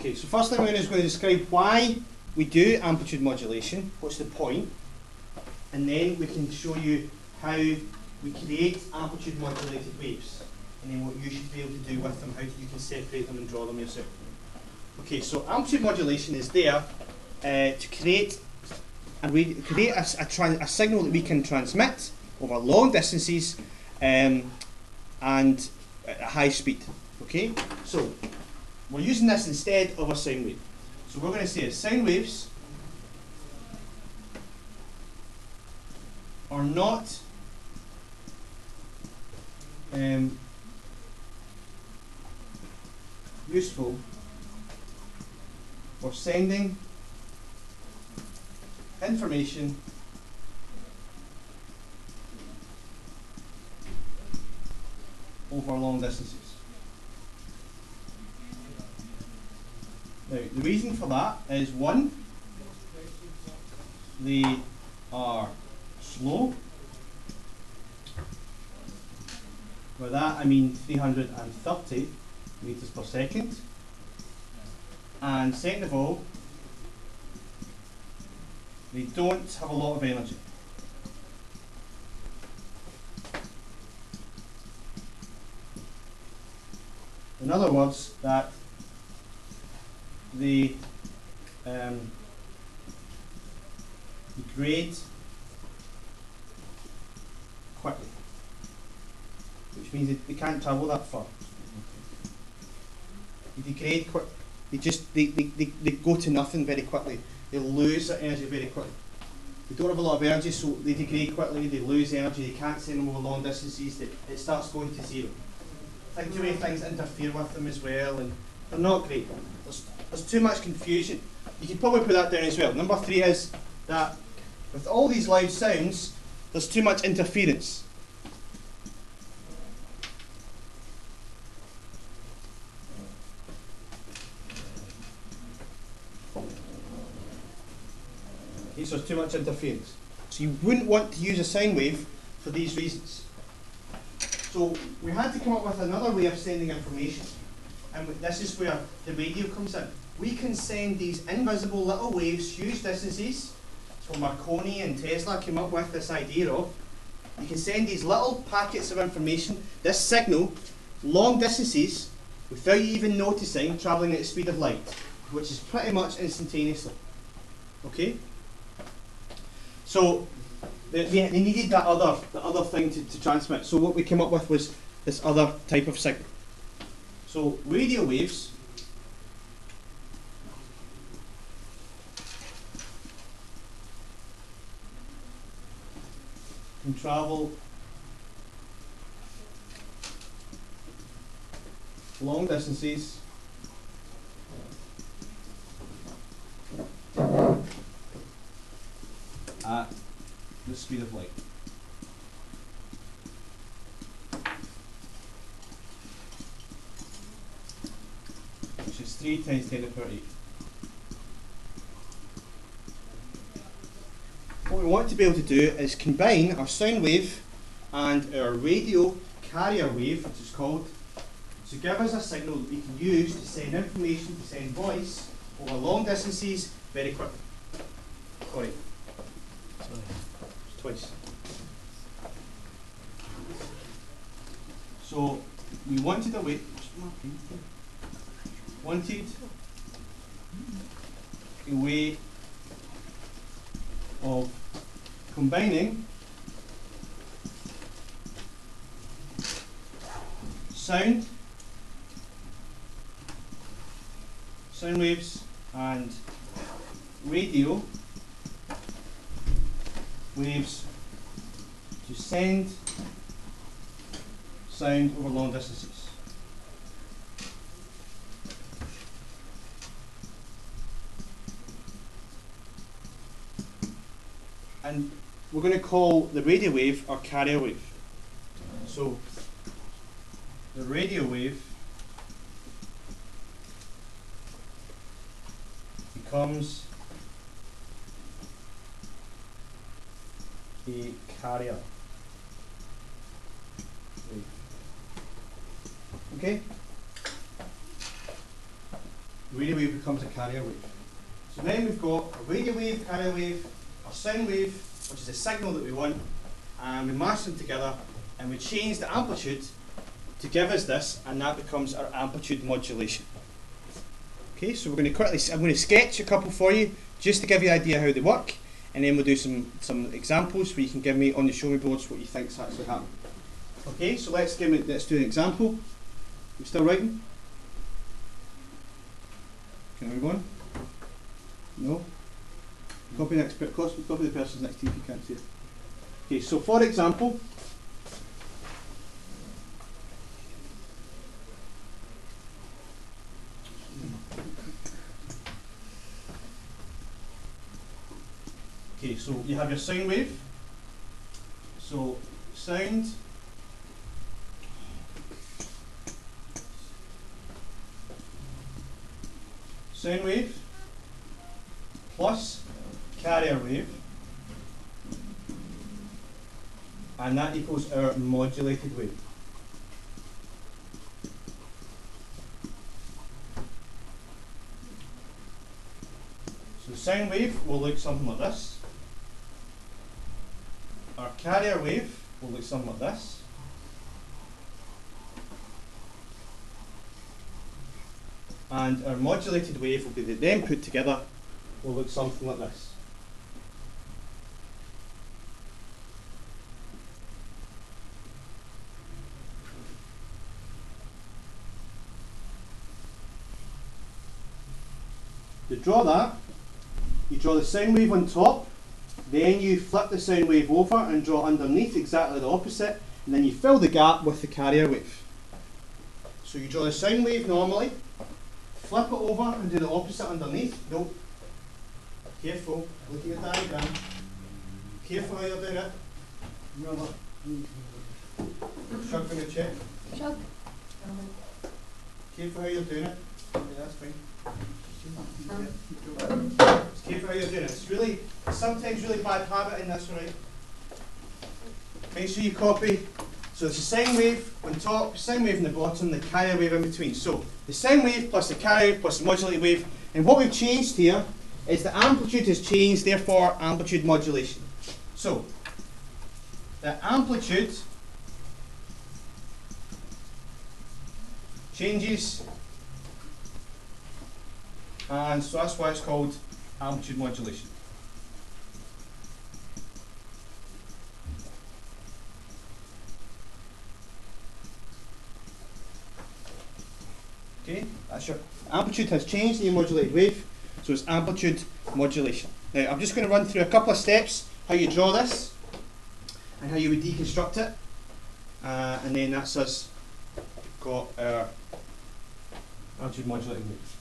Okay, so first thing we're going to describe why we do amplitude modulation, what's the point, and then we can show you how we create amplitude modulated waves, and then what you should be able to do with them, how you can separate them and draw them yourself. Okay, so amplitude modulation is there to create a signal that we can transmit over long distances and at a high speed. Okay, so we're using this instead of a sine wave. So we're going to say sine waves are not useful for sending information over long distances. Now, the reason for that is, one, they are slow. By that I mean 330 meters per second. And second of all, they don't have a lot of energy. In other words, that they degrade quickly, which means they can't travel that far. They degrade quick. They go to nothing very quickly. They lose their energy very quickly. They don't have a lot of energy, so they degrade quickly. They lose energy. They can't send them over long distances. It starts going to zero. I think too many things interfere with them as well, and they're not great. There's too much confusion. You could probably put that down as well. Number 3 is that with all these loud sounds, there's too much interference. Okay, so there's too much interference. So you wouldn't want to use a sine wave for these reasons. So we had to come up with another way of sending information. And this is where the radio comes in. We can send these invisible little waves, huge distances. So Marconi and Tesla came up with this idea of, you can send these little packets of information, this signal, long distances, without you even noticing, travelling at the speed of light, which is pretty much instantaneously. Okay? So they needed that other thing to transmit. So what we came up with was this other type of signal. So radio waves can travel long distances at the speed of light. Which is 3 times 10 to the power 8. What we want to be able to do is combine our sound wave and our radio carrier wave, which is called, to give us a signal that we can use to send information, to send voice over long distances very quickly. Sorry. It's twice. So we wanted a way. Of combining sound waves and radio waves to send sound over long distances. And we're going to call the radio wave our carrier wave. So the radio wave becomes a carrier wave. Okay? radio wave becomes a carrier wave. So then we've got a radio wave, carrier wave, a sound wave, which is the signal that we want, and we mash them together and we change the amplitude to give us this, and that becomes our amplitude modulation. Okay, so we're going to quickly, I'm going to sketch a couple for you just to give you an idea how they work, and then we'll do some examples where you can give me on the show me boards what you think's actually happening. Okay, so let's do an example. You still writing? Can I move on? No? Copy the person's next to you if you can't see it. Okay, so for example, okay, so you have your sine wave. So sound wave plus carrier wave, and that equals our modulated wave. So the sine wave will look something like this. Our carrier wave will look something like this. And our modulated wave will be then put together, will look something like this. To draw that, you draw the sine wave on top, then you flip the sine wave over and draw underneath exactly the opposite, and then you fill the gap with the carrier wave. So you draw the sine wave normally, flip it over and do the opposite underneath. Nope. Careful, look at your diagram. Careful how you're doing it. Remember. Shrug for the check. Shrug. Careful how you're doing it. Yeah, that's fine. Just careful how you're doing it. It's sometimes really bad habit in this, right? Make sure you copy. So it's the sine wave on top, sine wave on the bottom, the carrier wave in between. So the sine wave plus the carrier wave plus the modulated wave. And what we've changed here is the amplitude has changed, therefore amplitude modulation. So the amplitude changes, and so that's why it's called amplitude modulation. Okay, that's your amplitude has changed in your modulated wave, so it's amplitude modulation. Now I'm just going to run through a couple of steps how you draw this and how you would deconstruct it, and then that's us got our amplitude modulated wave.